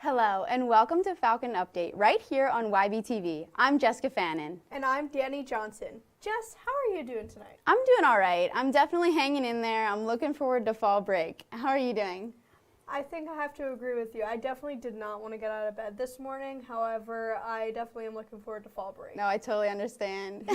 Hello, and welcome to Falcon Update right here on YBTV. I'm Jessica Fannin. And I'm Danny Johnson. Jess, how are you doing tonight? I'm doing all right. I'm definitely hanging in there. I'm looking forward to fall break. How are you doing? I think I have to agree with you. I definitely did not want to get out of bed this morning. However, I definitely am looking forward to fall break. No, I totally understand.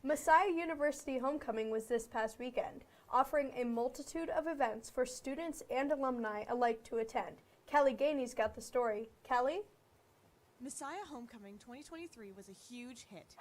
Messiah University Homecoming was this past weekend, offering a multitude of events for students and alumni alike to attend. Kelly Gainey's got the story. Kelly? Messiah Homecoming 2023 was a huge hit.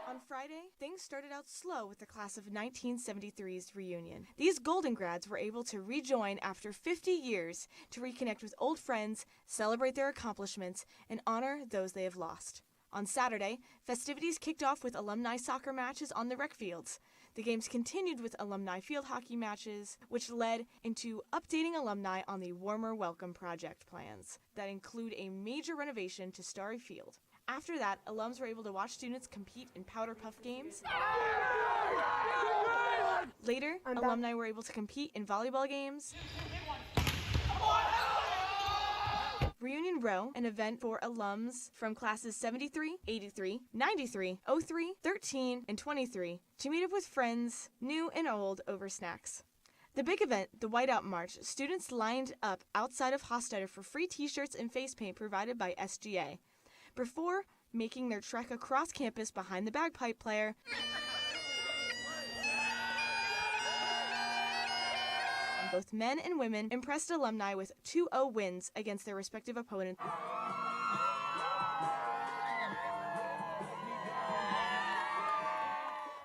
On Friday, things started out slow with the class of 1973's reunion. These Golden Grads were able to rejoin after 50 years to reconnect with old friends, celebrate their accomplishments, and honor those they have lost. On Saturday, festivities kicked off with alumni soccer matches on the rec fields. The games continued with alumni field hockey matches, which led into updating alumni on the Warmer Welcome Project plans that include a major renovation to Starry Field. After that, alums were able to watch students compete in powder puff games. Later, alumni were able to compete in volleyball games. Reunion Row, an event for alums from classes 73, 83, 93, 03, 13, and 23 to meet up with friends, new and old, over snacks. The big event, the Whiteout March, students lined up outside of Hofstadter for free t-shirts and face paint provided by SGA before making their trek across campus behind the bagpipe player. Both men and women impressed alumni with 2-0 wins against their respective opponents.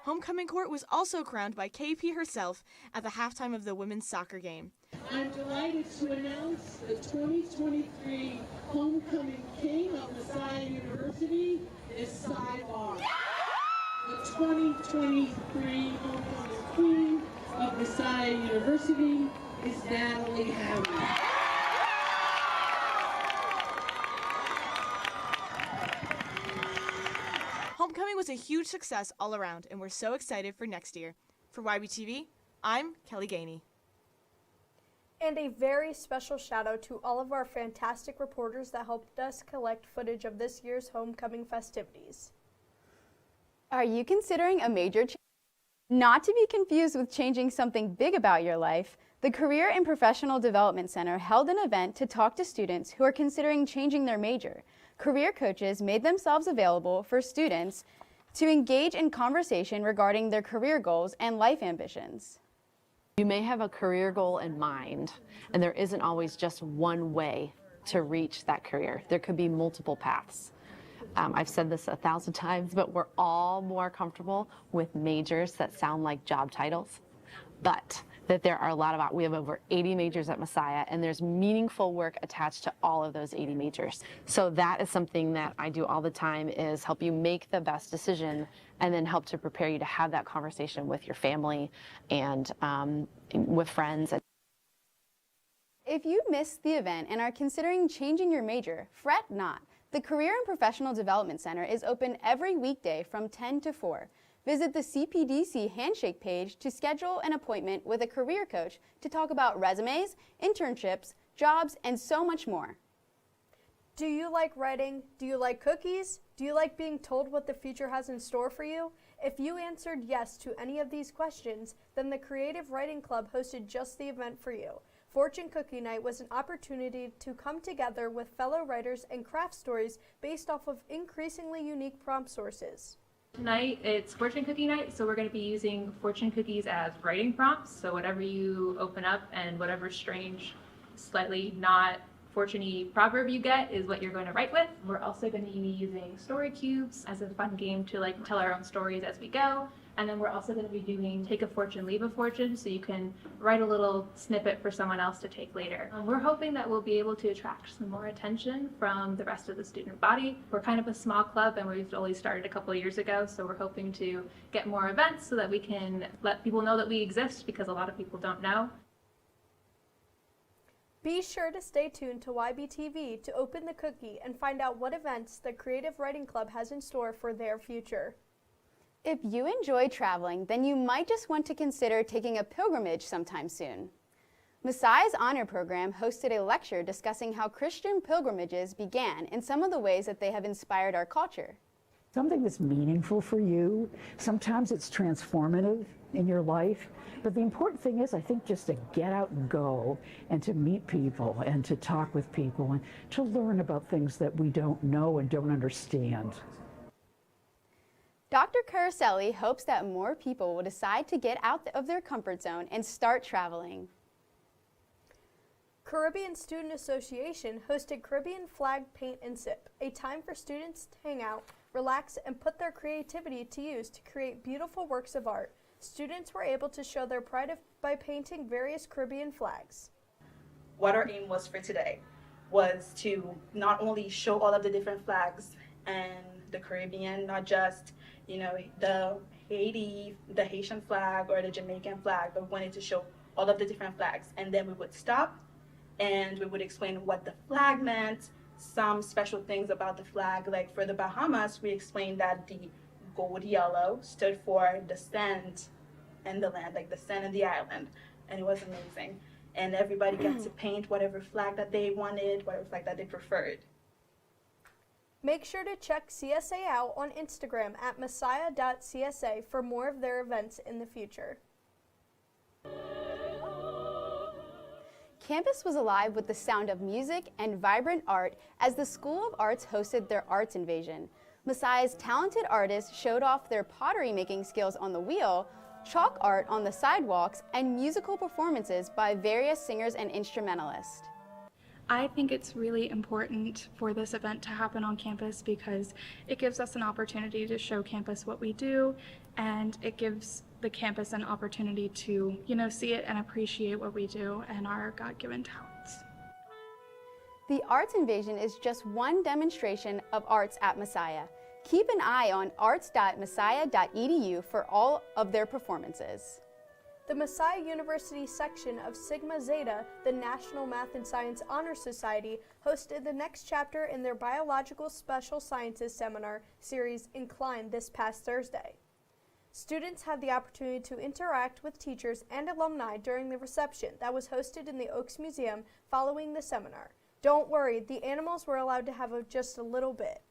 Homecoming court was also crowned by KP herself at the halftime of the women's soccer game. I'm delighted to announce the 2023 Homecoming King of Messiah University is Cy R. The 2023 Homecoming Queen of Messiah University is Natalie Howard. Homecoming was a huge success all around, and we're so excited for next year. For YBTV, I'm Kelly Gainey. And a very special shout out to all of our fantastic reporters that helped us collect footage of this year's homecoming festivities. Are you considering a major change? Not to be confused with changing something big about your life, the Career and Professional Development Center held an event to talk to students who are considering changing their major. Career coaches made themselves available for students to engage in conversation regarding their career goals and life ambitions. You may have a career goal in mind, and there isn't always just one way to reach that career. There could be multiple paths. I've said this 1,000 times, but we're all more comfortable with majors that sound like job titles, but that there are a lot of, we have over 80 majors at Messiah, and there's meaningful work attached to all of those 80 majors. So that is something that I do all the time, is help you make the best decision and then help to prepare you to have that conversation with your family and with friends. If you missed the event and are considering changing your major, fret not. The Career and Professional Development Center is open every weekday from 10 to 4. Visit the CPDC Handshake page to schedule an appointment with a career coach to talk about resumes, internships, jobs, and so much more. Do you like writing? Do you like cookies? Do you like being told what the future has in store for you? If you answered yes to any of these questions, then the Creative Writing Club hosted just the event for you. Fortune Cookie Night was an opportunity to come together with fellow writers and craft stories based off of increasingly unique prompt sources. Tonight it's Fortune Cookie Night, so we're going to be using fortune cookies as writing prompts. So whatever you open up and whatever strange, slightly not fortune-y proverb you get is what you're going to write with. We're also going to be using story cubes as a fun game to tell our own stories as we go. And then we're also going to be doing Take a Fortune, Leave a Fortune, so you can write a little snippet for someone else to take later. We're hoping that we'll be able to attract some more attention from the rest of the student body. We're kind of a small club, and we've only started a couple of years ago, so we're hoping to get more events so that we can let people know that we exist, because a lot of people don't know. Be sure to stay tuned to YBTV to open the cookie and find out what events the Creative Writing Club has in store for their future. If you enjoy traveling, then you might just want to consider taking a pilgrimage sometime soon. Messiah's Honor Program hosted a lecture discussing how Christian pilgrimages began and some of the ways that they have inspired our culture. Something that's meaningful for you. Sometimes it's transformative in your life. But the important thing is, I think, just to get out and go and to meet people and to talk with people and to learn about things that we don't know and don't understand. Dr. Caroselli hopes that more people will decide to get out of their comfort zone and start traveling. Caribbean Student Association hosted Caribbean Flag Paint and Sip, a time for students to hang out, relax, and put their creativity to use to create beautiful works of art. Students were able to show their pride by painting various Caribbean flags. What our aim was for today was to not only show all of the different flags and the Caribbean, not just, the Haitian flag or the Jamaican flag, but wanted to show all of the different flags. And then we would stop and we would explain what the flag meant, some special things about the flag. Like for the Bahamas, we explained that the gold yellow stood for the sand and the land, like the sand and the island. And it was amazing. And everybody got to paint whatever flag that they wanted, whatever flag that they preferred. Make sure to check CSA out on Instagram at messiah.csa for more of their events in the future. Campus was alive with the sound of music and vibrant art as the School of Arts hosted their Arts Invasion. Messiah's talented artists showed off their pottery making skills on the wheel, chalk art on the sidewalks, and musical performances by various singers and instrumentalists. I think it's really important for this event to happen on campus because it gives us an opportunity to show campus what we do, and it gives the campus an opportunity to, see it and appreciate what we do and our God-given talents. The Arts Invasion is just one demonstration of arts at Messiah. Keep an eye on arts.messiah.edu for all of their performances. The Messiah University section of Sigma Zeta, the National Math and Science Honor Society, hosted the next chapter in their Biological Special Sciences Seminar series Incline this past Thursday. Students had the opportunity to interact with teachers and alumni during the reception that was hosted in the Oaks Museum following the seminar. Don't worry, the animals were allowed to have just a little bit.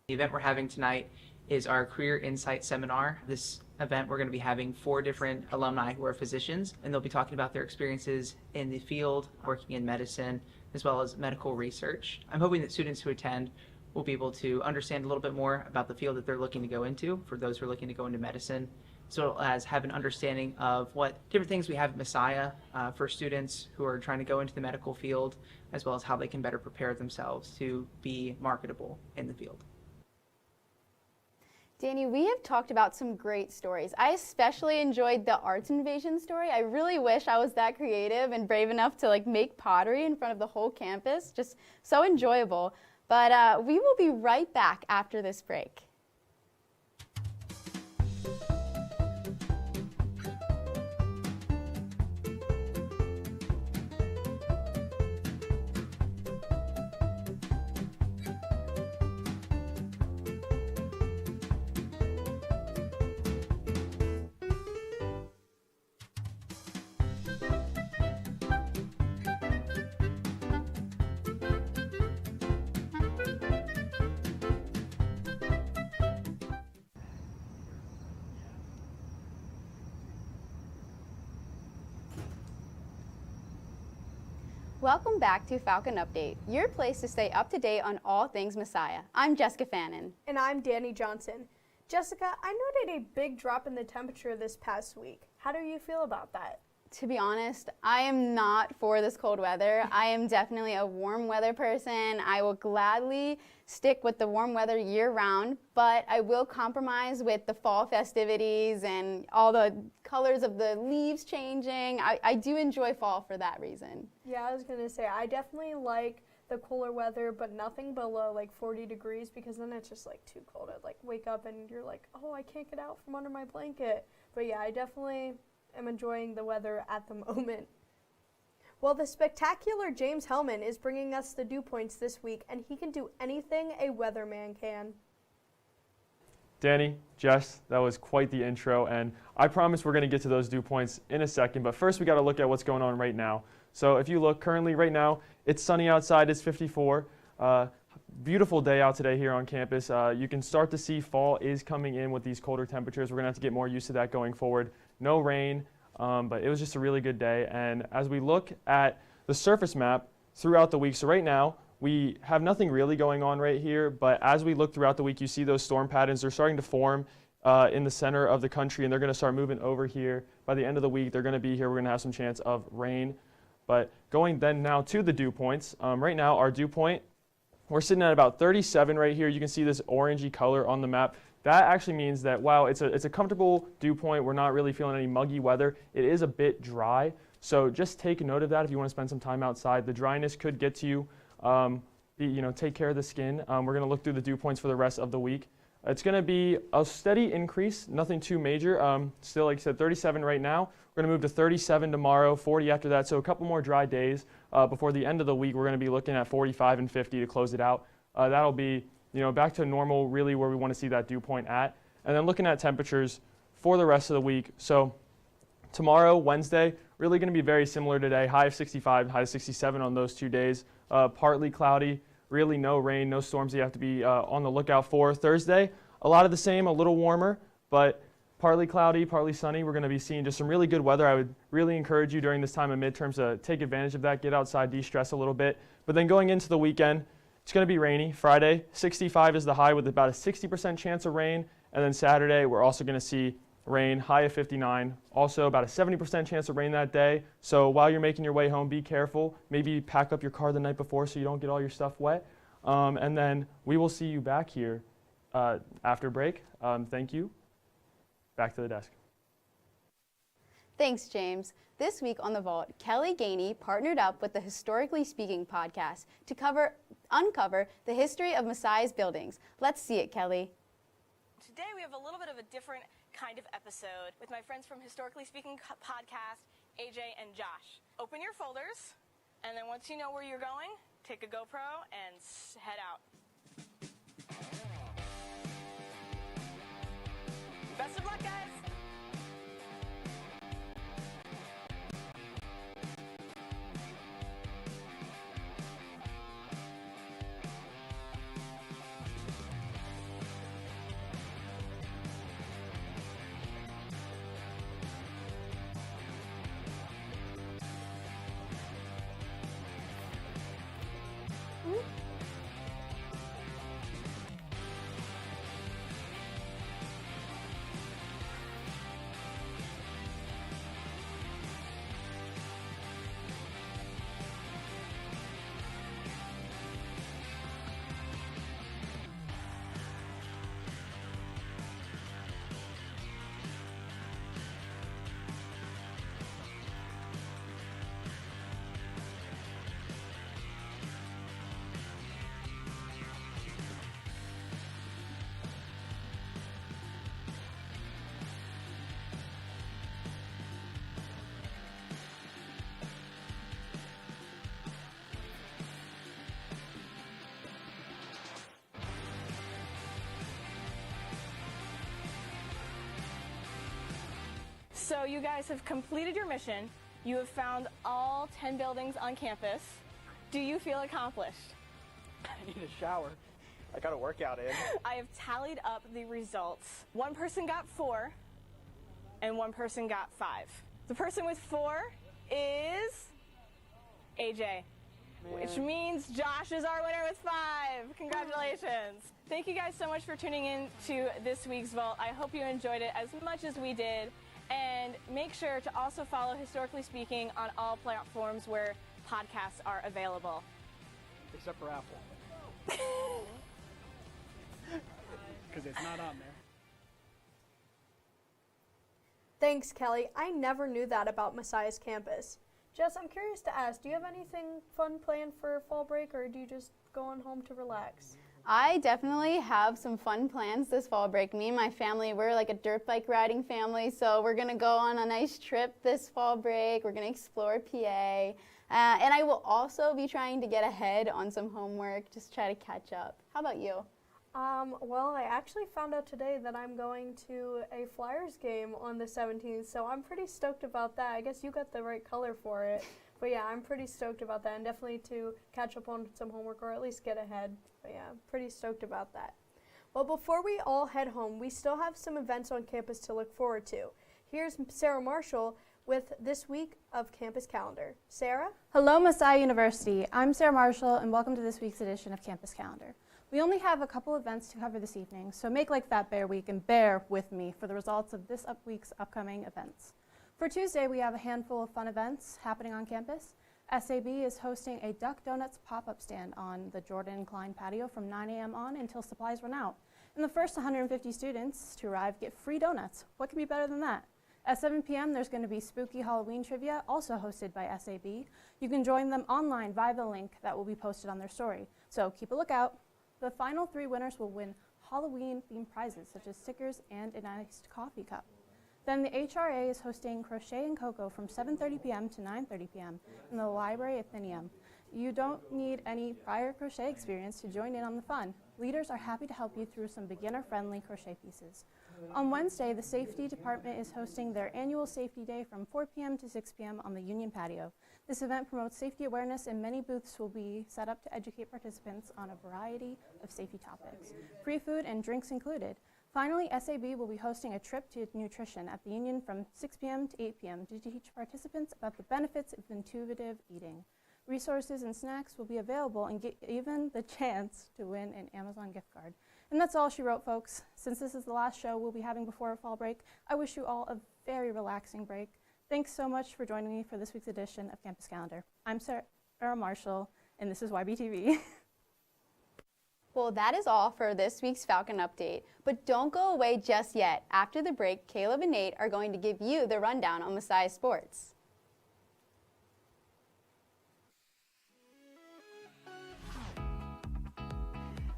The event we're having tonight is our Career Insight Seminar. This event we're going to be having 4 different alumni who are physicians, and they'll be talking about their experiences in the field, working in medicine, as well as medical research. I'm hoping that students who attend will be able to understand a little bit more about the field that they're looking to go into, for those who are looking to go into medicine, as well as have an understanding of what different things we have at Messiah for students who are trying to go into the medical field, as well as how they can better prepare themselves to be marketable in the field. Danny, we have talked about some great stories. I especially enjoyed the Arts Invasion story. I really wish I was that creative and brave enough to make pottery in front of the whole campus. Just so enjoyable. But we will be right back after this break. Welcome back to Falcon Update, your place to stay up to date on all things Messiah. I'm Jessica Fannin. And I'm Danny Johnson. Jessica, I noted a big drop in the temperature this past week. How do you feel about that? To be honest, I am not for this cold weather. I am definitely a warm weather person. I will gladly stick with the warm weather year round, but I will compromise with the fall festivities and all the colors of the leaves changing. I do enjoy fall for that reason. Yeah, I was going to say, I definitely like the cooler weather, but nothing below 40 degrees because then it's just too cold. I wake up and you're like, oh, I can't get out from under my blanket. But yeah, I definitely am enjoying the weather at the moment. Well, the spectacular James Hellman is bringing us the dew points this week, and he can do anything a weatherman can. Danny, Jess, that was quite the intro, and I promise we're going to get to those dew points in a second, but first we got to look at what's going on right now. So if you look currently right now, it's sunny outside, it's 54. Beautiful day out today here on campus. You can start to see fall is coming in with these colder temperatures. We're going to have to get more used to that going forward. No rain, but it was just a really good day. And as we look at the surface map throughout the week, so right now we have nothing really going on right here, but as we look throughout the week, you see those storm patterns. They're starting to form in the center of the country, and they're going to start moving over here. By the end of the week, they're going to be here. We're going to have some chance of rain. But going then now to the dew points, right now our dew point, we're sitting at about 37 right here. You can see this orangey color on the map. That actually means that, wow, it's a comfortable dew point. We're not really feeling any muggy weather. It is a bit dry, so just take note of that if you want to spend some time outside. The dryness could get to you. Take care of the skin. We're going to look through the dew points for the rest of the week. It's going to be a steady increase, nothing too major. Still, like I said, 37 right now. We're going to move to 37 tomorrow, 40 after that, so a couple more dry days. Before the end of the week, we're going to be looking at 45 and 50 to close it out. That'll be back to normal, really where we want to see that dew point at. And then looking at temperatures for the rest of the week. So tomorrow, Wednesday, really going to be very similar today. High of 65, high of 67 on those 2 days. Partly cloudy, really no rain, no storms that you have to be on the lookout for. Thursday, a lot of the same, a little warmer, but partly cloudy, partly sunny. We're going to be seeing just some really good weather. I would really encourage you during this time of midterms to take advantage of that, get outside, de-stress a little bit. But then going into the weekend, it's going to be rainy. Friday, 65 is the high with about a 60% chance of rain. And then Saturday, we're also going to see rain, high of 59. Also about a 70% chance of rain that day. So while you're making your way home, be careful. Maybe pack up your car the night before so you don't get all your stuff wet. And then we will see you back here after break. Thank you. Back to the desk. Thanks, James. This week on The Vault, Kelly Gainey partnered up with the Historically Speaking podcast to uncover the history of Messiah's buildings. Let's see it, Kelly. Today we have a little bit of a different kind of episode with my friends from Historically Speaking podcast, AJ and Josh. Open your folders, and then once you know where you're going, take a GoPro and head out. Best of luck, guys! So you guys have completed your mission. You have found all 10 buildings on campus. Do you feel accomplished? I need a shower. I got a workout in. I have tallied up the results. One person got 4, and one person got 5. The person with 4 is AJ, which means Josh is our winner with 5. Congratulations. Thank you guys so much for tuning in to this week's Vault. I hope you enjoyed it as much as we did. And make sure to also follow Historically Speaking on all platforms where podcasts are available. Except for Apple. Because it's not on there. Thanks, Kelly. I never knew that about Messiah's campus. Jess, I'm curious to ask, do you have anything fun planned for fall break, or do you just going home to relax? I definitely have some fun plans this fall break. Me and my family, we're like a dirt bike riding family, so we're going to go on a nice trip this fall break. We're going to explore PA. And I will also be trying to get ahead on some homework, just try to catch up. How about you? Well, I actually found out today that I'm going to a Flyers game on the 17th, so I'm pretty stoked about that. I guess you got the right color for it. But yeah, I'm pretty stoked about that, and definitely to catch up on some homework or at least get ahead. But yeah, I'm pretty stoked about that. Well, before we all head home, we still have some events on campus to look forward to. Here's Sarah Marshall with this week of Campus Calendar. Sarah? Hello, Messiah University. I'm Sarah Marshall, and welcome to this week's edition of Campus Calendar. We only have a couple events to cover this evening, so make like Fat Bear Week and bear with me for the results of this week's upcoming events. For Tuesday, we have a handful of fun events happening on campus. SAB is hosting a Duck Donuts pop-up stand on the Jordan Klein patio from 9 a.m. on until supplies run out. And the first 150 students to arrive get free donuts. What could be better than that? At 7 p.m., there's going to be spooky Halloween trivia, also hosted by SAB. You can join them online via the link that will be posted on their story. So keep a lookout. The final 3 winners will win Halloween-themed prizes, such as stickers and an iced coffee cup. Then the HRA is hosting Crochet and Cocoa from 7:30 p.m. to 9:30 p.m. in the Library Athenaeum. You don't need any prior crochet experience to join in on the fun. Leaders are happy to help you through some beginner-friendly crochet pieces. On Wednesday, the Safety Department is hosting their annual Safety Day from 4 p.m. to 6 p.m. on the Union Patio. This event promotes safety awareness, and many booths will be set up to educate participants on a variety of safety topics, free food and drinks included. Finally, SAB will be hosting a trip to nutrition at the Union from 6 p.m. to 8 p.m. to teach participants about the benefits of intuitive eating. Resources and snacks will be available and get even the chance to win an Amazon gift card. And that's all she wrote, folks. Since this is the last show we'll be having before a fall break, I wish you all a very relaxing break. Thanks so much for joining me for this week's edition of Campus Calendar. I'm Sarah Marshall, and this is YBTV. Well, that is all for this week's Falcon update. But don't go away just yet. After the break, Caleb and Nate are going to give you the rundown on Messiah Sports.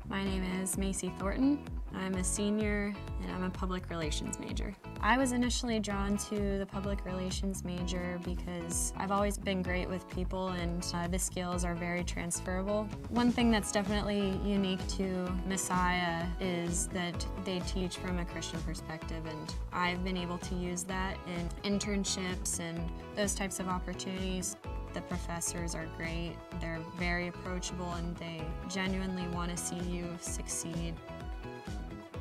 My name is Macy Thornton. I'm a senior and I'm a public relations major. I was initially drawn to the public relations major because I've always been great with people and the skills are very transferable. One thing that's definitely unique to Messiah is that they teach from a Christian perspective, and I've been able to use that in internships and those types of opportunities. The professors are great, they're very approachable, and they genuinely want to see you succeed.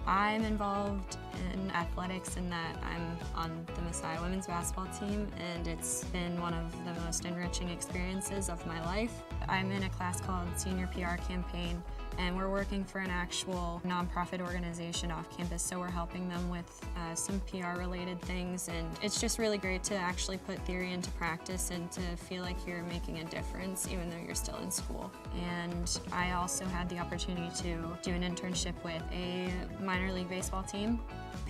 I'm involved in athletics in that I'm on the Messiah women's basketball team, and it's been one of the most enriching experiences of my life. I'm in a class called Senior PR Campaign, and we're working for an actual nonprofit organization off campus, so we're helping them with some PR related things, and it's just really great to actually put theory into practice and to feel like you're making a difference even though you're still in school. And I also had the opportunity to do an internship with a minor league baseball team.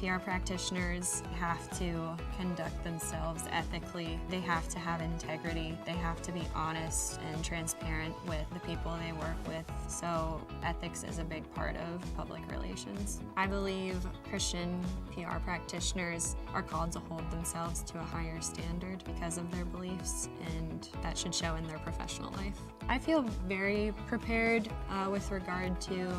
PR practitioners have to conduct themselves ethically. They have to have integrity. They have to be honest and transparent with the people they work with. So ethics is a big part of public relations. I believe Christian PR practitioners are called to hold themselves to a higher standard because of their beliefs, and that should show in their professional life. I feel very prepared with regard to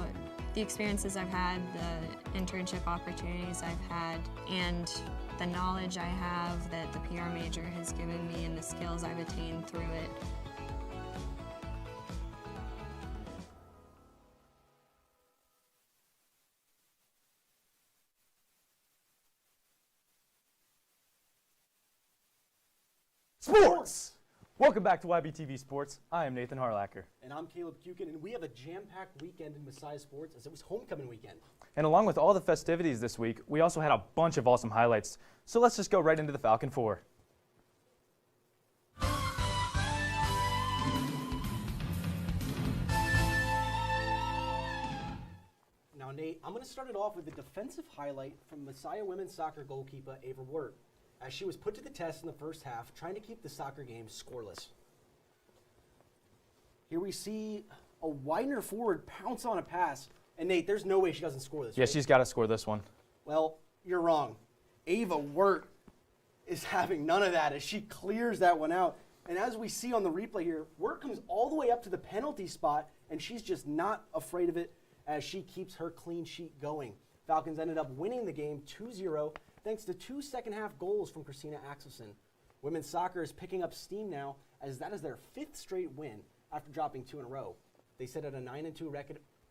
the experiences I've had, the internship opportunities I've had, and the knowledge I have that the PR major has given me and the skills I've attained through it. Sports! Welcome back to YBTV Sports. I am Nathan Harlacker. And I'm Caleb Kukin, and we have a jam-packed weekend in Messiah Sports as it was homecoming weekend. And along with all the festivities this week, we also had a bunch of awesome highlights. So let's just go right into the Falcon 4. Now, Nate, I'm going to start it off with a defensive highlight from Messiah women's soccer goalkeeper Ava Wirt, as she was put to the test in the first half, trying to keep the soccer game scoreless. Here we see a Widener forward pounce on a pass, and Nate, there's no way she doesn't score this. Yeah, right? she's got to score this one. Well, you're wrong. Ava Wirt is having none of that as she clears that one out. And as we see on the replay here, Wirt comes all the way up to the penalty spot, and she's just not afraid of it as she keeps her clean sheet going. Falcons ended up winning the game 2-0 thanks to 2 second-half goals from Christina Axelson. Women's soccer is picking up steam now as that is their 5th straight win after dropping 2 in a row. They sit at a 9-2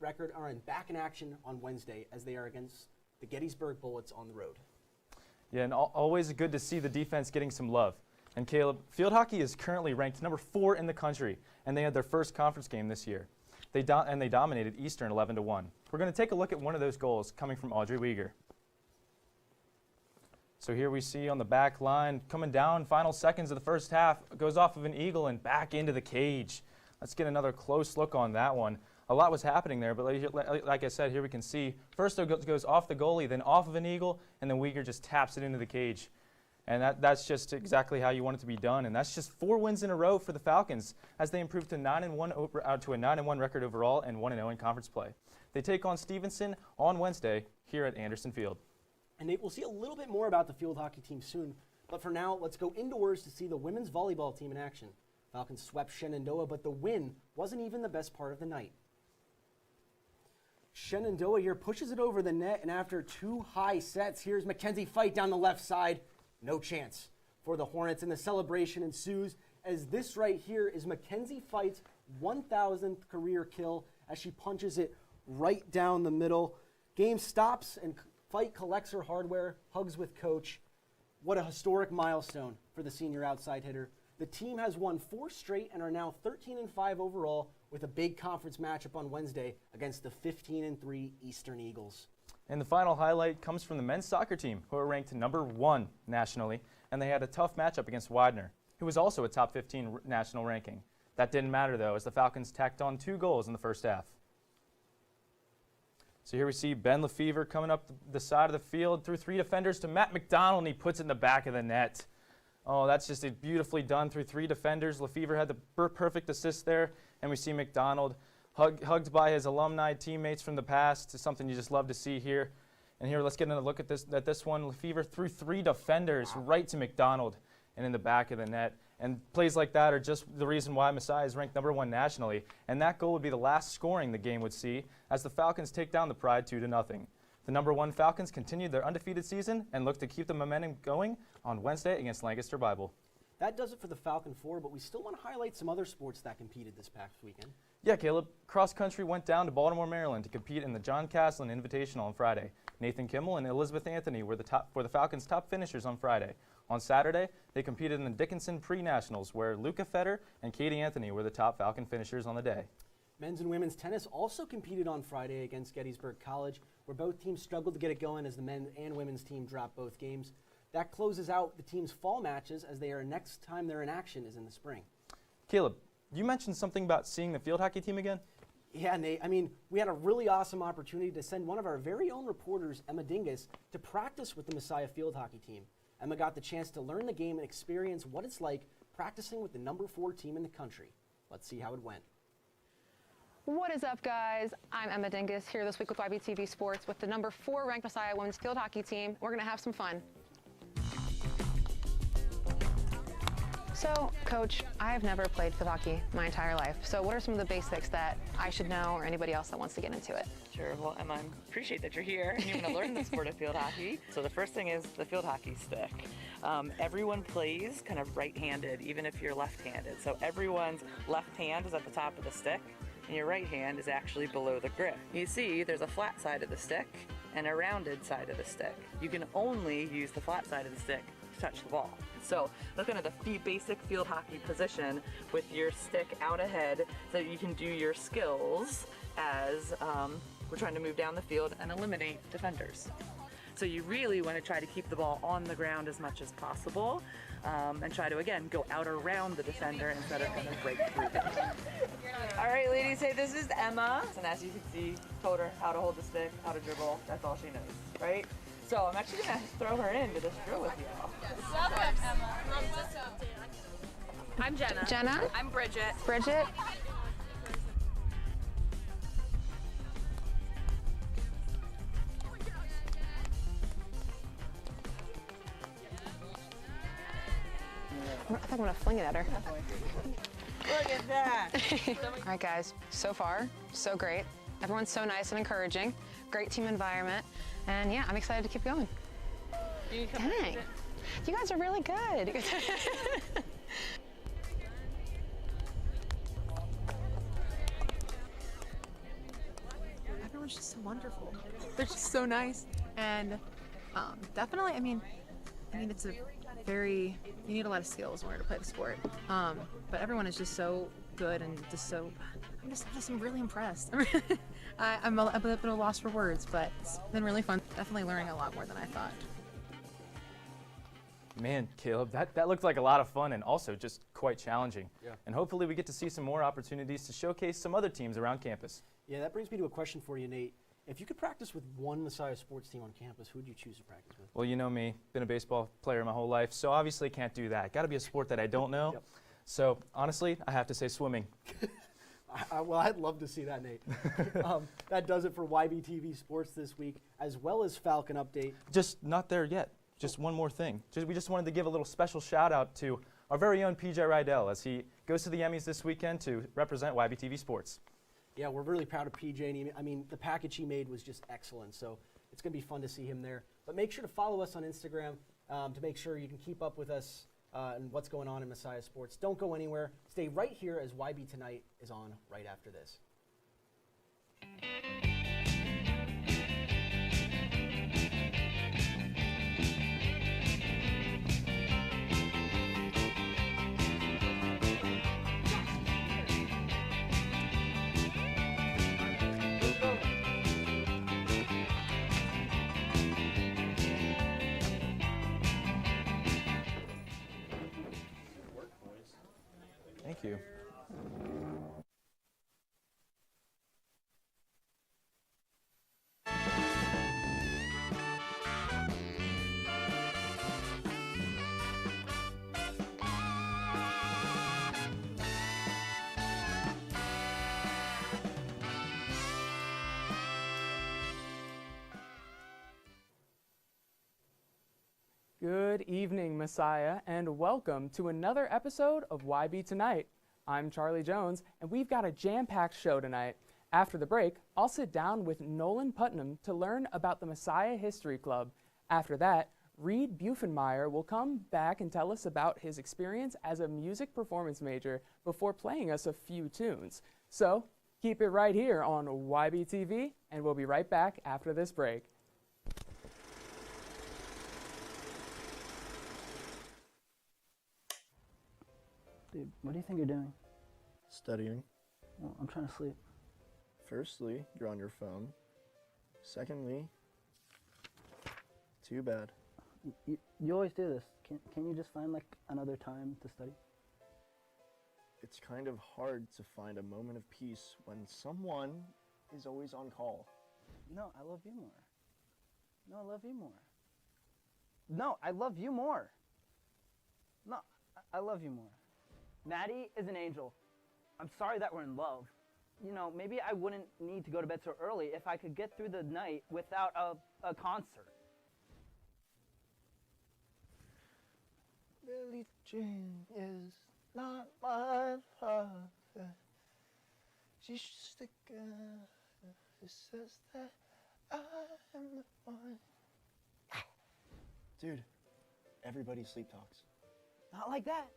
record are back in action on Wednesday as they are against the Gettysburg Bullets on the road. Yeah, and always good to see the defense getting some love. And Caleb, field hockey is currently ranked number 4 in the country, and they had their first conference game this year. They dominated Eastern 11-1. We're going to take a look at one of those goals coming from Audrey Weger. So here we see on the back line, coming down, final seconds of the first half, goes off of an eagle and back into the cage. Let's get another close look on that one. A lot was happening there, but like I said, here we can see, first it goes off the goalie, then off of an eagle, and then Weger just taps it into the cage. And that's just exactly how you want it to be done. And that's just 4 wins in a row for the Falcons as they improved to 9-1 record overall and 1-0 in conference play. They take on Stevenson on Wednesday here at Anderson Field. And Nate, we'll see a little bit more about the field hockey team soon, but for now, let's go indoors to see the women's volleyball team in action. Falcons swept Shenandoah, but the win wasn't even the best part of the night. Shenandoah here pushes it over the net, and after 2 high sets, here's Mackenzie Fight down the left side. No chance for the Hornets, and the celebration ensues as this right here is Mackenzie Fight's 1,000th career kill as she punches it right down the middle. Game stops, and Fight collects her hardware, hugs with coach. What a historic milestone for the senior outside hitter. The team has won 4 straight and are now 13-5 overall with a big conference matchup on Wednesday against the 15-3 Eastern Eagles. And the final highlight comes from the men's soccer team, who are ranked number 1 nationally, and they had a tough matchup against Widener, who was also a top 15 national ranking. That didn't matter, though, as the Falcons tacked on 2 goals in the first half. So here we see Ben Lefevre coming up the side of the field through 3 defenders to Matt McDonald, and he puts it in the back of the net. Oh, that's just beautifully done through 3 defenders. Lefevre had the perfect assist there, and we see McDonald hugged by his alumni teammates from the past. It's something you just love to see here. And here, let's get another look at this one. Lefevre through 3 defenders right to McDonald and in the back of the net. And plays like that are just the reason why Messiah is ranked number 1 nationally. And that goal would be the last scoring the game would see as the Falcons take down the Pride 2-0. The number 1 Falcons continued their undefeated season and look to keep the momentum going on Wednesday against Lancaster Bible. That does it for the Falcon 4, but we still want to highlight some other sports that competed this past weekend. Yeah, Caleb. Cross country went down to Baltimore, Maryland to compete in the John Castlin Invitational on Friday. Nathan Kimmel and Elizabeth Anthony were the Falcons' top finishers on Friday. On Saturday, they competed in the Dickinson Pre-Nationals, where Luca Fetter and Katie Anthony were the top Falcon finishers on the day. Men's and women's tennis also competed on Friday against Gettysburg College, where both teams struggled to get it going as the men and women's team dropped both games. That closes out the team's fall matches as next time they're in action is in the spring. Caleb, you mentioned something about seeing the field hockey team again? Yeah, Nate. I mean, we had a really awesome opportunity to send one of our very own reporters, Emma Dingus, to practice with the Messiah field hockey team. Emma got the chance to learn the game and experience what it's like practicing with the number 4 team in the country. Let's see how it went. What is up, guys? I'm Emma Dingus here this week with YBTV Sports with the number 4 ranked Messiah women's field hockey team. We're going to have some fun. So, Coach, I've never played field hockey my entire life. So what are some of the basics that I should know or anybody else that wants to get into it? Sure. Well, Emma, I appreciate that you're here and you're going to learn the sport of field hockey. So the first thing is the field hockey stick. Everyone plays kind of right-handed, even if you're left-handed. So everyone's left hand is at the top of the stick and your right hand is actually below the grip. You see there's a flat side of the stick and a rounded side of the stick. You can only use the flat side of the stick to touch the ball. So look at the basic field hockey position with your stick out ahead so that you can do your skills as we're trying to move down the field and eliminate defenders. So you really want to try to keep the ball on the ground as much as possible and try to, again, go out around the defender instead of kind of break through them. All right, ladies, hey, this is Emma. And as you can see, told her how to hold the stick, how to dribble. That's all she knows, right? So I'm actually going to throw her into this drill with y'all. I'm Jenna. Jenna? I'm Bridget. Bridget? I think I'm going to fling it at her. Look at that. All right, guys. So far, so great. Everyone's so nice and encouraging. Great team environment. And yeah, I'm excited to keep going. Dang. You guys are really good. everyone's just so wonderful. They're just so nice, and definitely, I mean, it's a very, you need a lot of skills in order to play the sport. But everyone is just so good and just so, I'm really impressed. I'm a bit of a loss for words, but it's been really fun. Definitely learning a lot more than I thought. Man, Caleb, that looked like a lot of fun and also just quite challenging. Yeah. And hopefully we get to see some more opportunities to showcase some other teams around campus. Yeah, that brings me to a question for you, Nate. If you could practice with one Messiah sports team on campus, who would you choose to practice with? Well, you know me, been a baseball player my whole life, so obviously can't do that. Got to be a sport that I don't know. Yep. So honestly, I have to say swimming. Well, I'd love to see that, Nate. That does it for YBTV Sports this week, as well as Falcon Update. Just not there yet. Just one more thing. We just wanted to give a little special shout out to our very own PJ Rydell as he goes to the Emmys this weekend to represent YBTV Sports. Yeah, we're really proud of PJ. And I mean, the package he made was just excellent. So it's going to be fun to see him there. But make sure to follow us on Instagram to make sure you can keep up with us and what's going on in Messiah Sports. Don't go anywhere. Stay right here as YB Tonight is on right after this. Thank you. Good evening, Messiah, and welcome to another episode of YB Tonight. I'm Charlie Jones, and we've got a jam-packed show tonight. After the break, I'll sit down with Nolan Putnam to learn about the Messiah History Club. After that, Reed Buffenmeyer will come back and tell us about his experience as a music performance major before playing us a few tunes. So, keep it right here on YBTV, and we'll be right back after this break. Dude, what do you think you're doing? Studying. Well, I'm trying to sleep. Firstly, you're on your phone. Secondly, too bad. You always do this. Can you just find like another time to study? It's kind of hard to find a moment of peace when someone is always on call. No, I love you more. No, I love you more. No, I love you more. No, I love you more. Maddie is an angel. I'm sorry that we're in love. You know, maybe I wouldn't need to go to bed so early if I could get through the night without a concert. Billie Jean is not my father. She's just a girl who says that I am the one. Dude, everybody sleep talks. Not like that.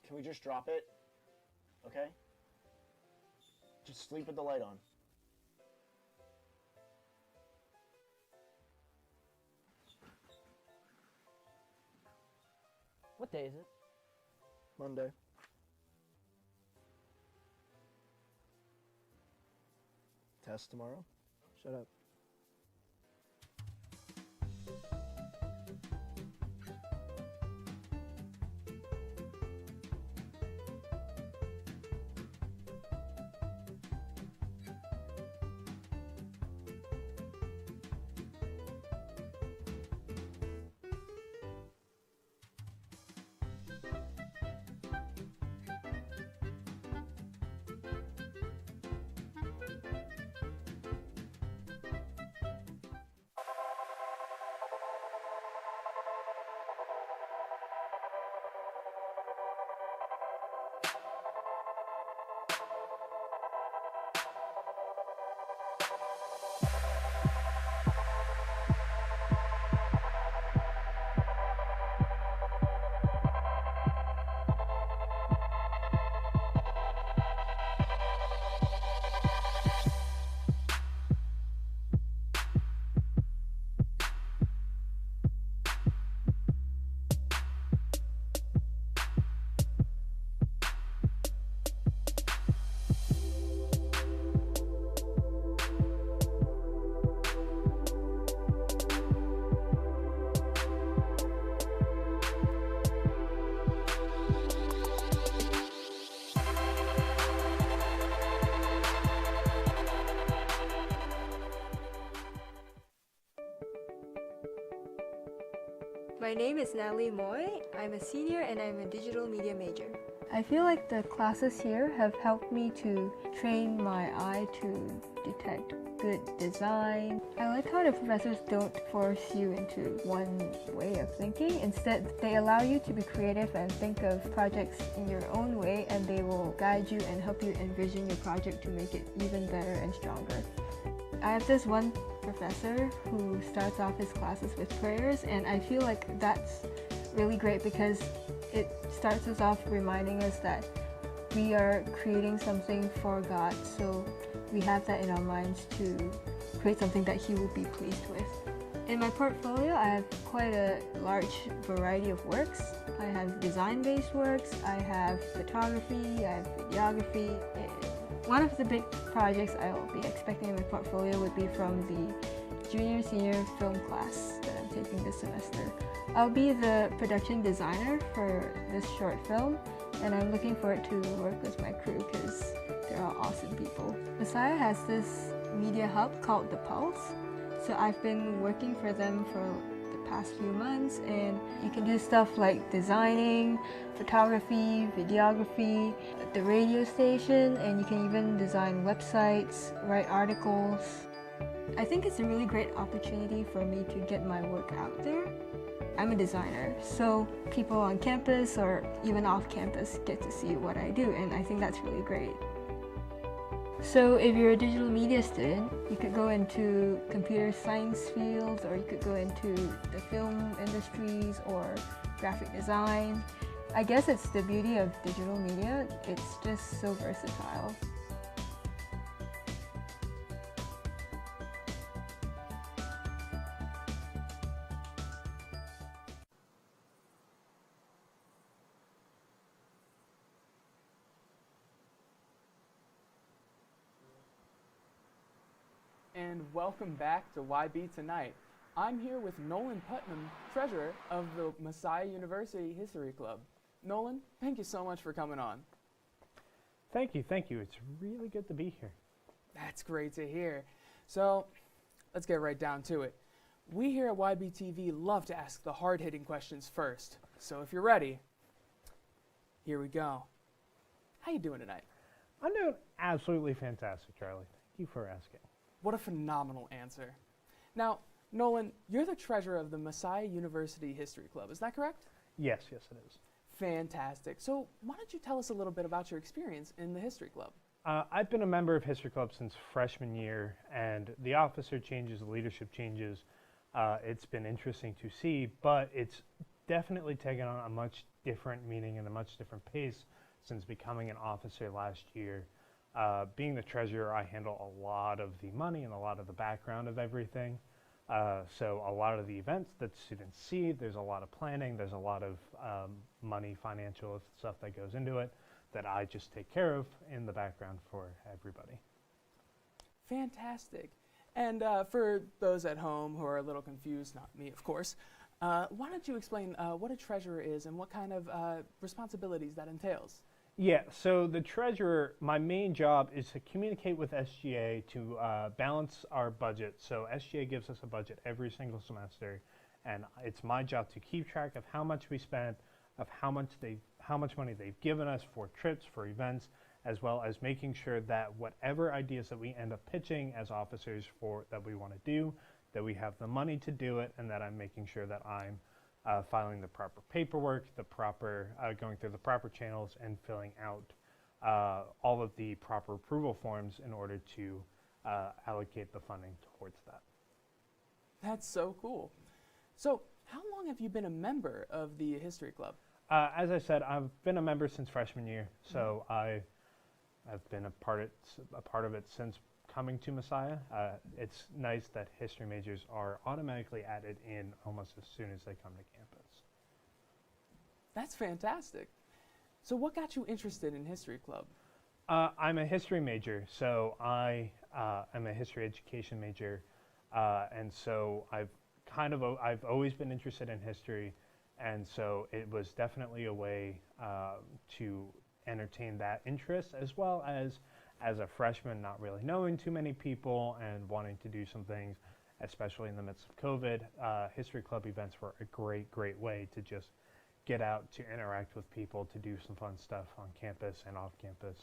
Can we just drop it? Okay? Just sleep with the light on. What day is it? Monday. Test tomorrow? Shut up. My name is Natalie Moy. I'm a senior and I'm a digital media major. I feel like the classes here have helped me to train my eye to detect good design. I like how the professors don't force you into one way of thinking. Instead, they allow you to be creative and think of projects in your own way, and they will guide you and help you envision your project to make it even better and stronger. I have this one professor who starts off his classes with prayers, and I feel like that's really great because it starts us off reminding us that we are creating something for God, so we have that in our minds to create something that He will be pleased with. In my portfolio, I have quite a large variety of works. I have design-based works, I have photography, I have videography. One of the big projects I will be expecting in my portfolio would be from the junior-senior film class that I'm taking this semester. I'll be the production designer for this short film, and I'm looking forward to work with my crew because they're all awesome people. Messiah has this media hub called The Pulse, so I've been working for them for the past few months, and you can do stuff like designing, photography, videography, the radio station, and you can even design websites, write articles. I think it's a really great opportunity for me to get my work out there. I'm a designer, so people on campus or even off campus get to see what I do, and I think that's really great. So if you're a digital media student, you could go into computer science fields, or you could go into the film industries or graphic design. I guess it's the beauty of digital media, it's just so versatile. And welcome back to YB Tonight. I'm here with Nolan Putnam, treasurer of the Messiah University History Club. Nolan, thank you so much for coming on. Thank you. It's really good to be here. That's great to hear. So, let's get right down to it. We here at YBTV love to ask the hard-hitting questions first. So if you're ready, here we go. How you doing tonight? I'm doing absolutely fantastic, Charlie. Thank you for asking. What a phenomenal answer. Now, Nolan, you're the treasurer of the Messiah University History Club, is that correct? Yes, it is. Fantastic. So why don't you tell us a little bit about your experience in the History Club? I've been a member of History Club since freshman year, and the officer changes, the leadership changes. It's been interesting to see, but it's definitely taken on a much different meaning and a much different pace since becoming an officer last year. Being the treasurer, I handle a lot of the money and a lot of the background of everything. So a lot of the events that students see, there's a lot of planning, there's a lot of money, financial stuff that goes into it that I just take care of in the background for everybody. Fantastic. And for those at home who are a little confused, not me of course, why don't you explain what a treasurer is and what kind of responsibilities that entails? Yeah, so the treasurer, my main job is to communicate with SGA to balance our budget. So SGA gives us a budget every single semester, and it's my job to keep track of how much we spent, of how much money they've given us for trips, for events, as well as making sure that whatever ideas that we end up pitching as officers for that we want to do, that we have the money to do it, and that I'm making sure that I'm filing the proper paperwork, going through the proper channels, and filling out all of the proper approval forms in order to allocate the funding towards that. That's so cool. So how long have you been a member of the History Club? As I said, I've been a member since freshman year, so I've been a part of it since coming to Messiah. It's nice that history majors are automatically added in almost as soon as they come to campus. That's fantastic. So what got you interested in History Club? I'm a history major, so I am a history education major, and so I've always been interested in history, and so it was definitely a way to entertain that interest, as well as a freshman not really knowing too many people and wanting to do some things especially in the midst of COVID. History Club events were a great way to just get out, to interact with people, to do some fun stuff on campus and off campus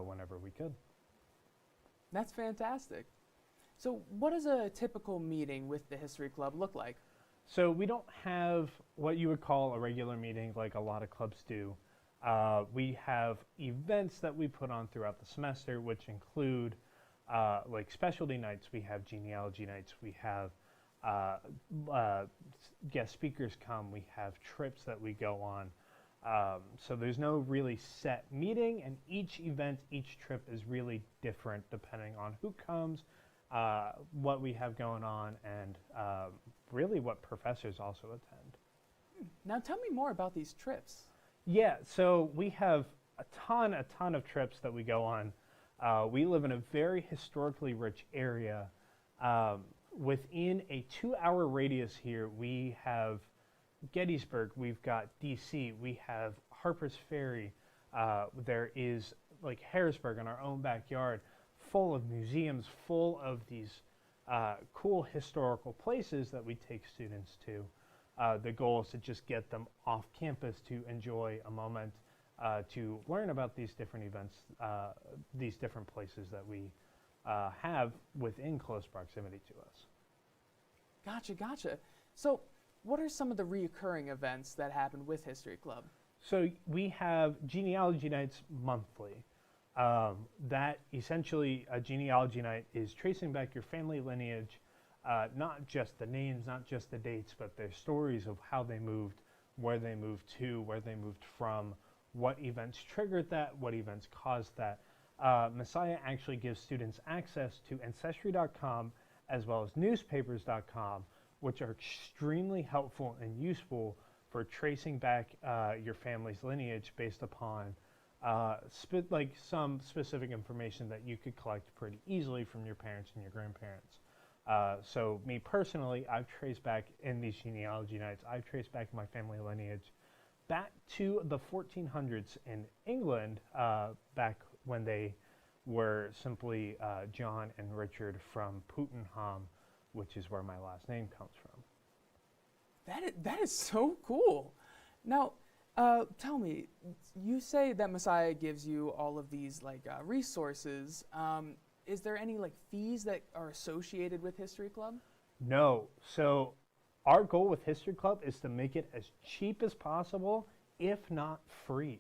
whenever we could. That's fantastic. So what does a typical meeting with the History Club look like? So we don't have what you would call a regular meeting like a lot of clubs do. We have events that we put on throughout the semester, which include like specialty nights. We have genealogy nights. We have guest speakers come. We have trips that we go on. So there's no really set meeting, and each event, each trip is really different depending on who comes, what we have going on, and really what professors also attend. Now tell me more about these trips. Yeah, so we have a ton of trips that we go on. We live in a very historically rich area. Within a 2-hour radius here, we have Gettysburg, we've got DC, we have Harper's Ferry, there is like Harrisburg in our own backyard, full of museums, full of these cool historical places that we take students to. The goal is to just get them off campus to enjoy a moment, to learn about these different events, these different places that we have within close proximity to us. Gotcha. So what are some of the reoccurring events that happen with History Club? So we have genealogy nights monthly. That essentially, a genealogy night is tracing back your family lineage, not just the names, not just the dates, but their stories of how they moved, where they moved to, where they moved from, what events triggered that, what events caused that. Messiah actually gives students access to Ancestry.com as well as newspapers.com, which are extremely helpful and useful for tracing back your family's lineage based upon like some specific information that you could collect pretty easily from your parents and your grandparents. So me personally, I've traced back in these genealogy nights, I've traced back my family lineage back to the 1400s in England, back when they were simply John and Richard from Puttenham, which is where my last name comes from. That is so cool. Now, tell me, you say that Messiah gives you all of these like resources. Is there any like fees that are associated with History Club? No. So our goal with History Club is to make it as cheap as possible, if not free.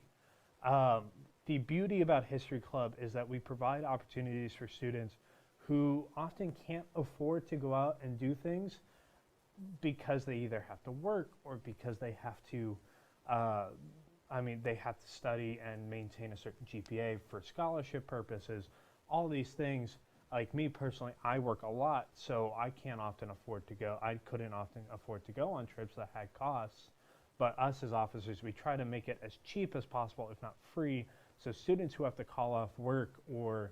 The beauty about History Club is that we provide opportunities for students who often can't afford to go out and do things because they either have to work or because they have to, they have to study and maintain a certain GPA for scholarship purposes. All these things, like me personally, I work a lot, so I can't often afford to go. I couldn't often afford to go on trips that had costs. But us as officers, we try to make it as cheap as possible, if not free, so students who have to call off work or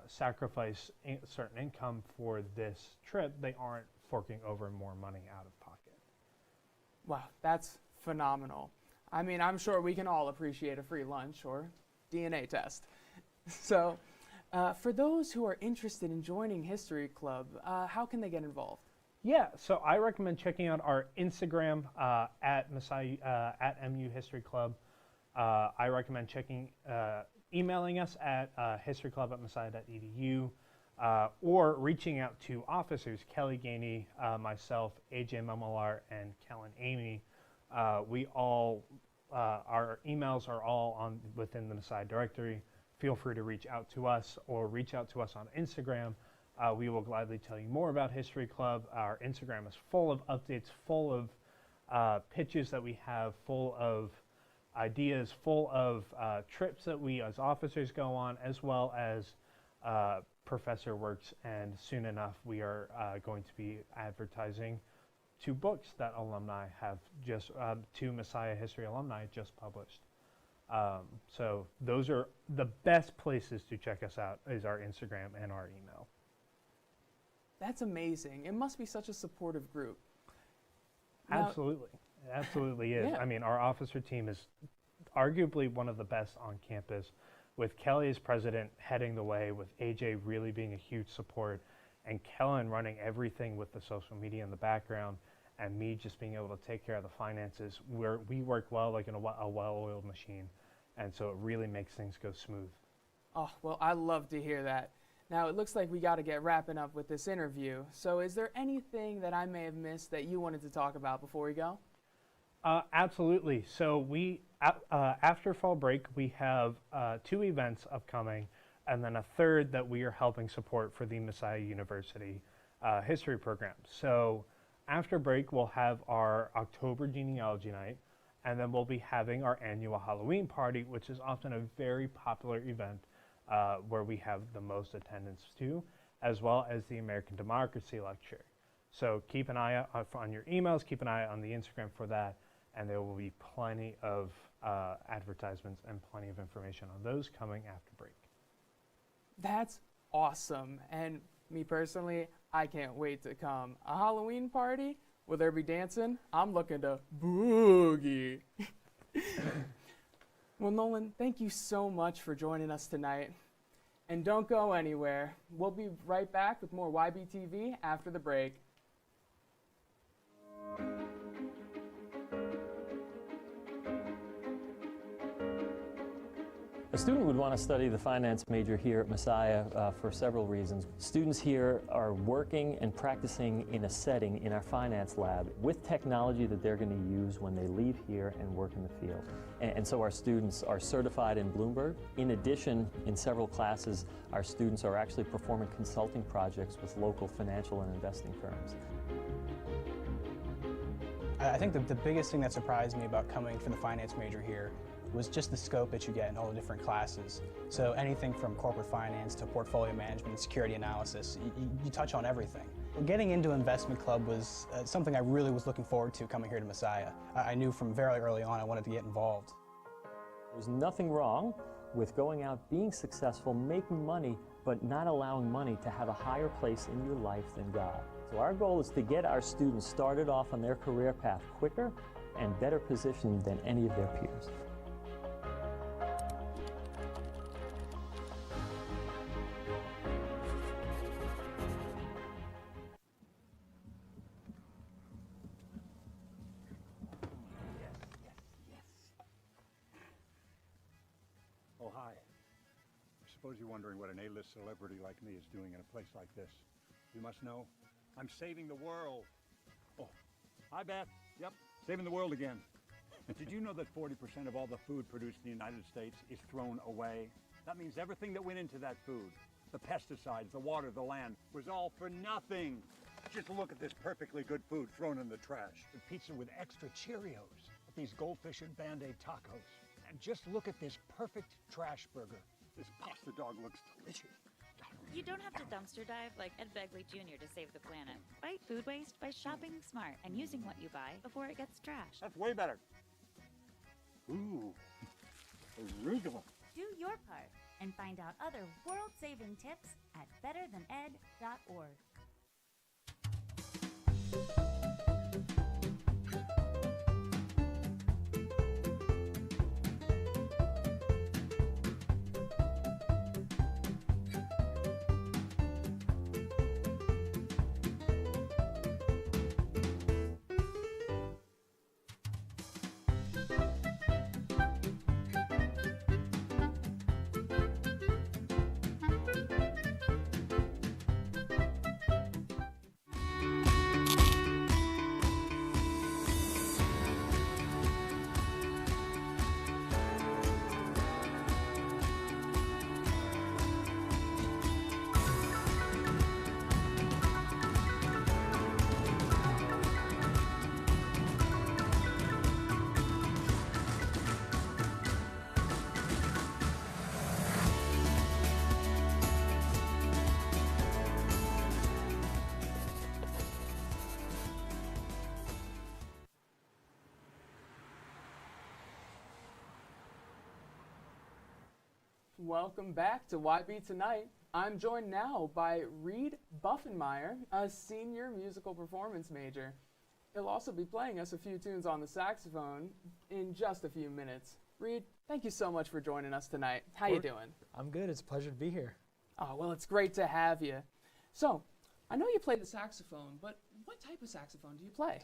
sacrifice certain income for this trip, they aren't forking over more money out of pocket. Wow, that's phenomenal. I mean, I'm sure we can all appreciate a free lunch or DNA test. So, for those who are interested in joining History Club, how can they get involved? Yeah, so I recommend checking out our Instagram at MU History Club. I recommend emailing us at historyclub@messiah.edu, or reaching out to officers, Kelly Gainey, myself, AJ Memolar, and Kellen Amy. We all, our emails are all within the Messiah directory. Feel free to reach out to us or reach out to us on Instagram. We will gladly tell you more about History Club. Our Instagram is full of updates, full of pictures that we have, full of ideas, full of trips that we as officers go on, as well as professor works, and soon enough we are going to be advertising 2 books that alumni have just, 2 Messiah History alumni just published. So those are the best places to check us out, is our Instagram and our email. That's amazing. It must be such a supportive group. Absolutely. It absolutely is. Yeah. I mean, our officer team is arguably one of the best on campus, with Kelly as president heading the way, with AJ really being a huge support, and Kellen running everything with the social media in the background, and me just being able to take care of the finances, we work well like in a well-oiled machine, and so it really makes things go smooth. Oh, well, I love to hear that. Now, it looks like we got to get wrapping up with this interview. So is there anything that I may have missed that you wanted to talk about before we go? Absolutely. So after fall break, we have 2 events upcoming, and then a third that we are helping support for the Messiah University history program. So after break, we'll have our October genealogy night, and then we'll be having our annual Halloween party, which is often a very popular event where we have the most attendance to, as well as the American Democracy Lecture. So keep an eye out on your emails, keep an eye on the Instagram for that, and there will be plenty of advertisements and plenty of information on those coming after break. That's awesome. And me personally, I can't wait to come. A Halloween party? Will there be dancing? I'm looking to boogie. Well, Nolan, thank you so much for joining us tonight. And don't go anywhere. We'll be right back with more YBTV after the break. A student would want to study the finance major here at Messiah for several reasons. Students here are working and practicing in a setting in our finance lab with technology that they're going to use when they leave here and work in the field. And so our students are certified in Bloomberg. In addition, in several classes, our students are actually performing consulting projects with local financial and investing firms. I think the biggest thing that surprised me about coming for the finance major here was just the scope that you get in all the different classes. So anything from corporate finance to portfolio management, security analysis, you touch on everything. Getting into investment club was something I really was looking forward to coming here to Messiah. I knew from very early on I wanted to get involved. There's nothing wrong with going out, being successful, making money, but not allowing money to have a higher place in your life than God. So our goal is to get our students started off on their career path quicker and better positioned than any of their peers. Oh, hi. I suppose you're wondering what an A-list celebrity like me is doing in a place like this. You must know, I'm saving the world. Oh, hi, Beth. Yep, saving the world again. Did you know that 40% of all the food produced in the United States is thrown away? That means everything that went into that food, the pesticides, the water, the land, was all for nothing. Just look at this perfectly good food thrown in the trash. The pizza with extra Cheerios, these goldfish and Band-Aid tacos. And just look at this perfect trash burger. This pasta dog looks delicious. You don't have to dumpster dive like Ed Begley Jr. to save the planet. Fight food waste by shopping smart and using what you buy before it gets trashed. That's way better. Ooh, arugula. Do your part and find out other world-saving tips at betterthaned.org. Welcome back to YB Tonight. I'm joined now by Reed Buffenmeyer, a senior musical performance major. He'll also be playing us a few tunes on the saxophone in just a few minutes. Reed, thank you so much for joining us tonight. How you doing? I'm good. It's a pleasure to be here. Oh, well, it's great to have you. So, I know you play the saxophone, but what type of saxophone do you play?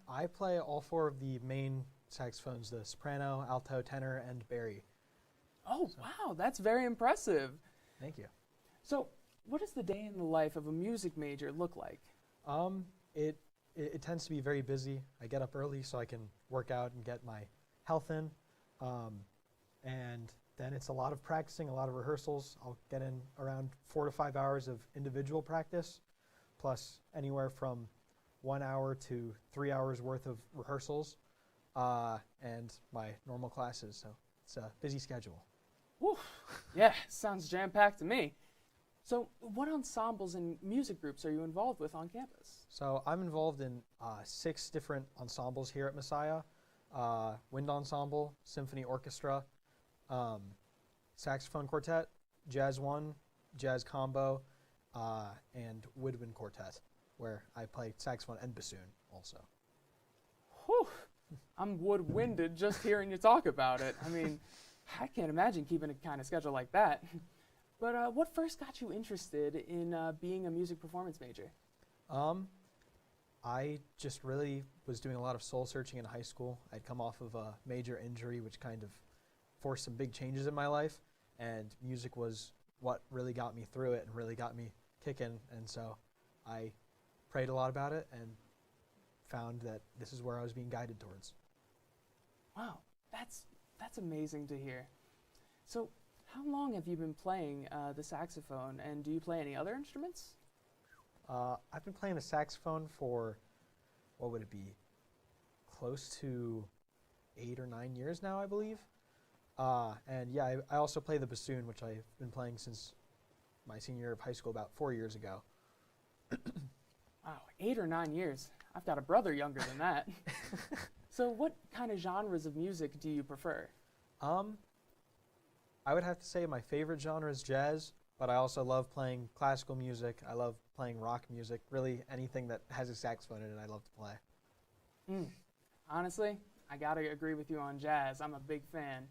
I play all 4 of the main saxophones, the soprano, alto, tenor, and bari. Oh, wow, that's very impressive. Thank you. So, what does the day in the life of a music major look like? It tends to be very busy. I get up early so I can work out and get my health in. And then it's a lot of practicing, a lot of rehearsals. I'll get in around 4 to 5 hours of individual practice, plus anywhere from 1 hour to 3 hours worth of rehearsals, and my normal classes. So it's a busy schedule. Whew. Yeah, sounds jam-packed to me. So what ensembles and music groups are you involved with on campus? So I'm involved in 6 different ensembles here at Messiah. Wind ensemble, symphony orchestra, saxophone quartet, jazz 1, jazz combo, and woodwind quartet, where I play saxophone and bassoon also. Whew. I'm wood-winded just hearing you talk about it. I mean, I can't imagine keeping a kind of schedule like that. But what first got you interested in being a music performance major? I just really was doing a lot of soul searching in high school. I'd come off of a major injury, which kind of forced some big changes in my life, and music was what really got me through it and really got me kicking. And so I prayed a lot about it and found that this is where I was being guided towards. Wow, that's amazing to hear. So how long have you been playing the saxophone, and do you play any other instruments? I've been playing the saxophone for, what would it be, close to 8 or 9 years now, I believe. And yeah, I also play the bassoon, which I've been playing since my senior year of high school about 4 years ago. Wow, 8 or 9 years. I've got a brother younger than that. So what kind of genres of music do you prefer? I would have to say my favorite genre is jazz, but I also love playing classical music. I love playing rock music. Really, anything that has a saxophone in it, I love to play. Honestly, I gotta agree with you on jazz. I'm a big fan.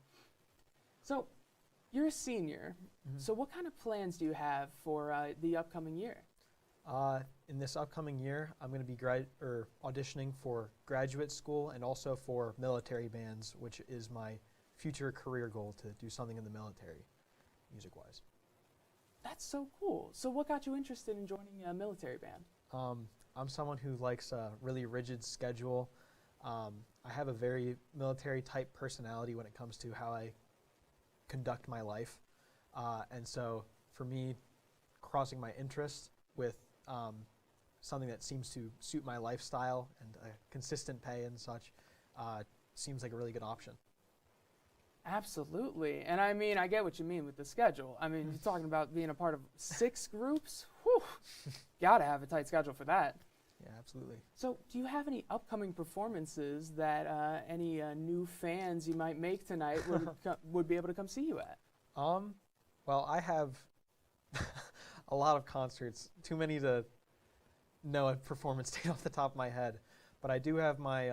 So, you're a senior. So what kind of plans do you have for the upcoming year? In this upcoming year, I'm going to be auditioning for graduate school and also for military bands, which is my future career goal, to do something in the military, music-wise. That's so cool. So what got you interested in joining a military band? I'm someone who likes a really rigid schedule. I have a very military-type personality when it comes to how I conduct my life. And so for me, crossing my interests with something that seems to suit my lifestyle and consistent pay and such seems like a really good option. Absolutely. And I mean, I get what you mean with the schedule. I mean, you're talking about being a part of 6 groups? Whew. Gotta have a tight schedule for that. Yeah, absolutely. So, do you have any upcoming performances that any new fans you might make tonight would be able to come see you at? Well, I have a lot of concerts, too many to know a performance date off the top of my head. But I do have my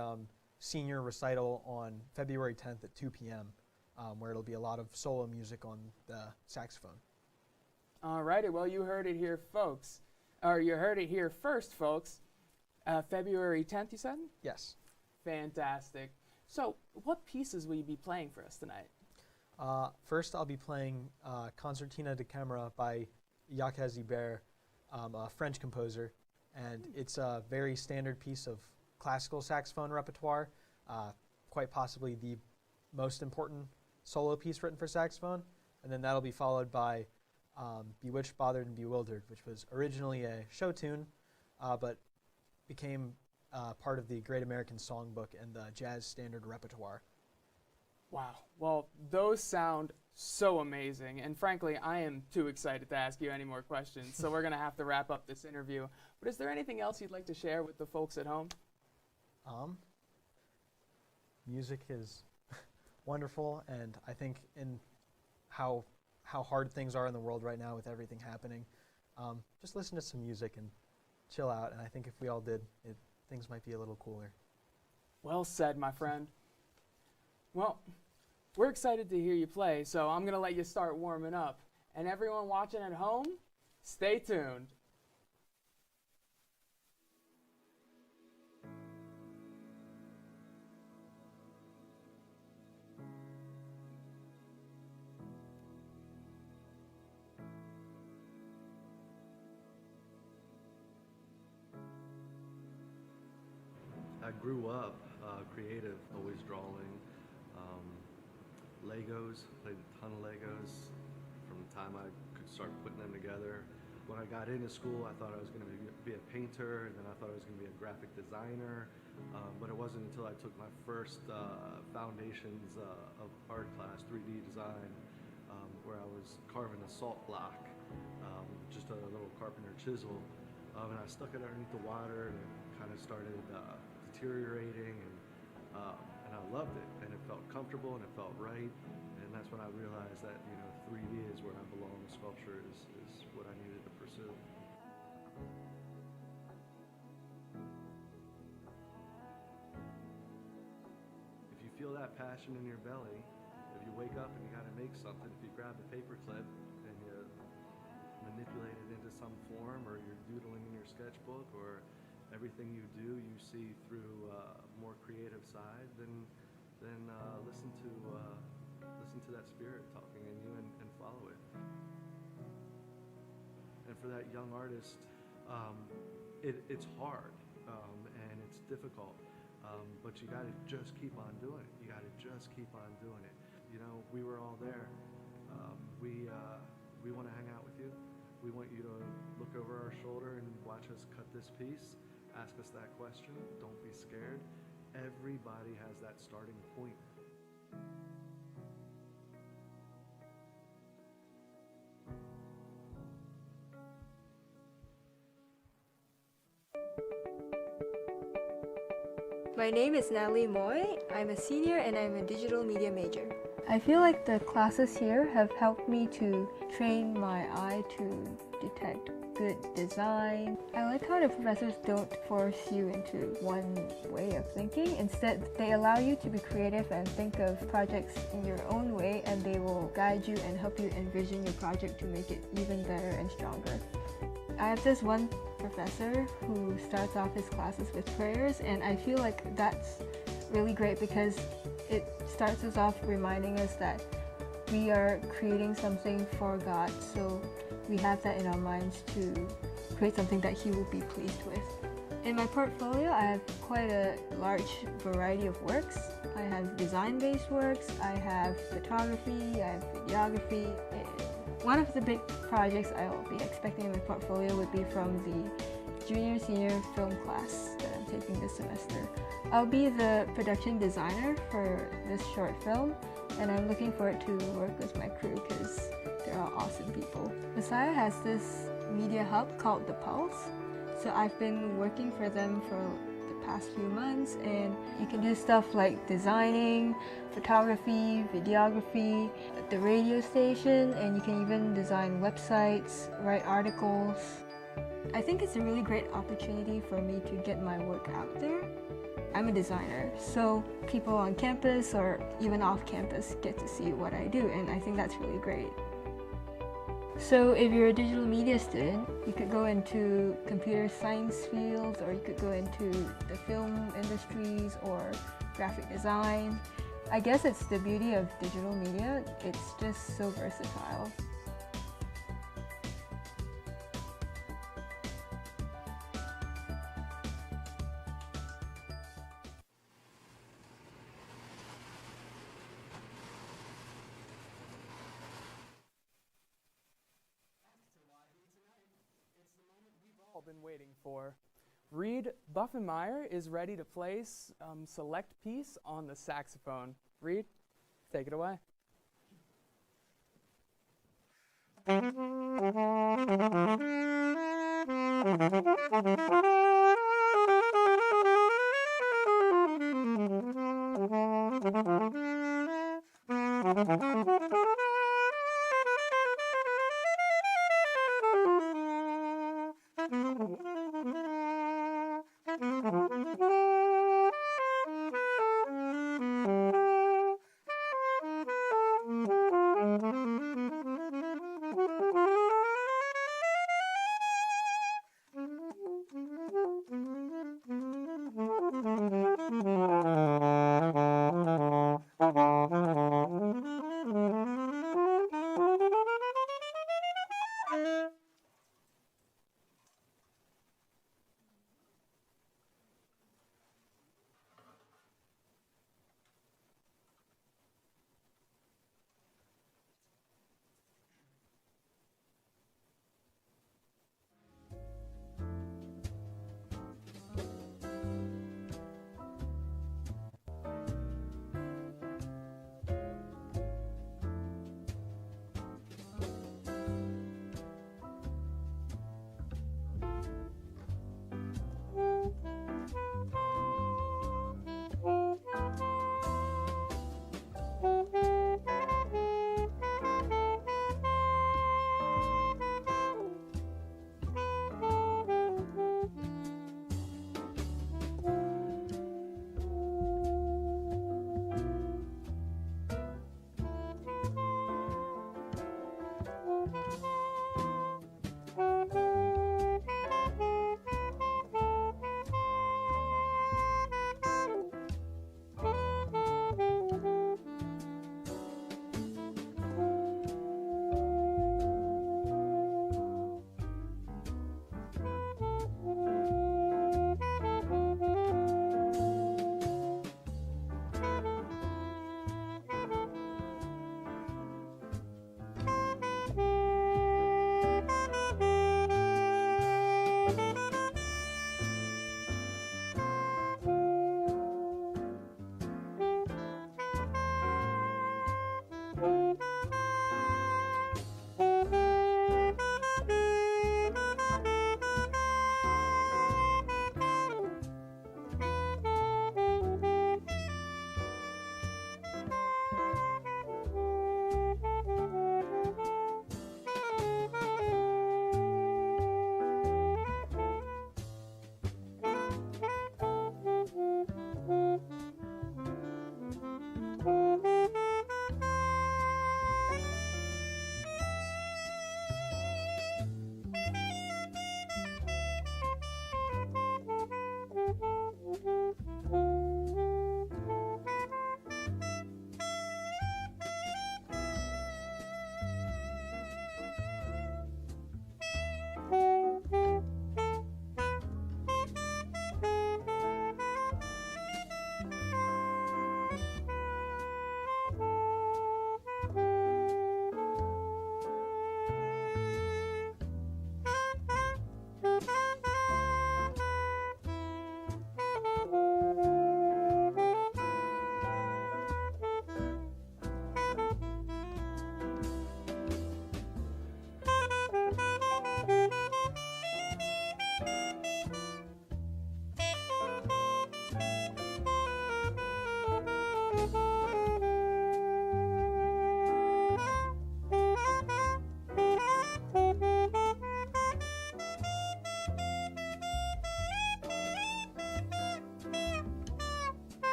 senior recital on February 10th at 2 p.m., where it'll be a lot of solo music on the saxophone. Alrighty, well, you heard it here, folks. Or you heard it here first, folks. February 10th, you said? Yes. Fantastic. So, what pieces will you be playing for us tonight? First, I'll be playing Concertina de Camera by Jacques Ibert, a French composer. And it's a very standard piece of classical saxophone repertoire, quite possibly the most important solo piece written for saxophone. And then that'll be followed by Bewitched, Bothered, and Bewildered, which was originally a show tune, but became part of the Great American Songbook and the jazz standard repertoire. Wow. Well, those sound so amazing. And frankly, I am too excited to ask you any more questions, so we're going to have to wrap up this interview. But is there anything else you'd like to share with the folks at home? Music is wonderful, and I think in how hard things are in the world right now with everything happening, just listen to some music and chill out. And I think if we all did, things might be a little cooler. Well said, my friend. Well, we're excited to hear you play, so I'm going to let you start warming up. And everyone watching at home, stay tuned. I grew up creative, always drawing. Legos, played a ton of Legos from the time I could start putting them together. When I got into school, I thought I was going to be a painter, and then I thought I was going to be a graphic designer. But it wasn't until I took my first foundations of art class, 3D design, where I was carving a salt block, just a little carpenter chisel, and I stuck it underneath the water, and it kind of started deteriorating, and I loved it, and it felt comfortable, and it felt right, and that's when I realized that 3D is where I belong. Sculpture is what I needed to pursue. If you feel that passion in your belly, if you wake up and you got to make something, if you grab a paper clip and you manipulate it into some form, or you're doodling in your sketchbook, or everything you do you see through a more creative side, then listen to that spirit talking in you and follow it. And for that young artist, it's hard and it's difficult, but you got to just keep on doing it. You got to just keep on doing it. We were all there. We want to hang out with you. We want you to look over our shoulder and watch us cut this piece. Ask us that question. Don't be scared. Everybody has that starting point. My name is Natalie Moy. I'm a senior and I'm a digital media major. I feel like the classes here have helped me to train my eye to detect good design. I like how the professors don't force you into one way of thinking. Instead, they allow you to be creative and think of projects in your own way, and they will guide you and help you envision your project to make it even better and stronger. I have this one professor who starts off his classes with prayers, and I feel like that's really great because it starts us off reminding us that we are creating something for God, so we have that in our minds to create something that He will be pleased with. In my portfolio, I have quite a large variety of works. I have design-based works, I have photography, I have videography. One of the big projects I'll be expecting in my portfolio would be from the junior-senior film class that I'm taking this semester. I'll be the production designer for this short film, and I'm looking forward to work with my crew because they're all awesome people. Messiah has this media hub called The Pulse, so I've been working for them for the past few months, and you can do stuff like designing, photography, videography, at the radio station, and you can even design websites, write articles. I think it's a really great opportunity for me to get my work out there. I'm a designer, so people on campus or even off campus get to see what I do, and I think that's really great. So if you're a digital media student, you could go into computer science fields, or you could go into the film industries or graphic design. I guess it's the beauty of digital media, it's just so versatile. Been waiting for. Reed Buffenmeyer is ready to play select piece on the saxophone. Reed, take it away.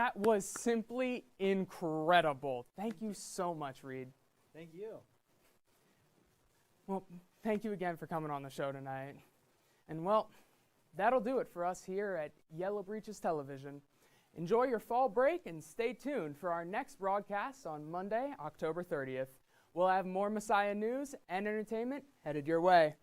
That was simply incredible. Thank you so much, Reed. Thank you. Well, thank you again for coming on the show tonight. And well, that'll do it for us here at Yellow Breeches Television. Enjoy your fall break and stay tuned for our next broadcast on Monday, October 30th. We'll have more Messiah news and entertainment headed your way.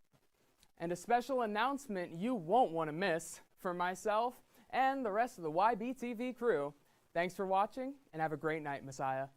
And a special announcement you won't want to miss from myself and the rest of the YBTV crew. Thanks for watching and have a great night, Messiah.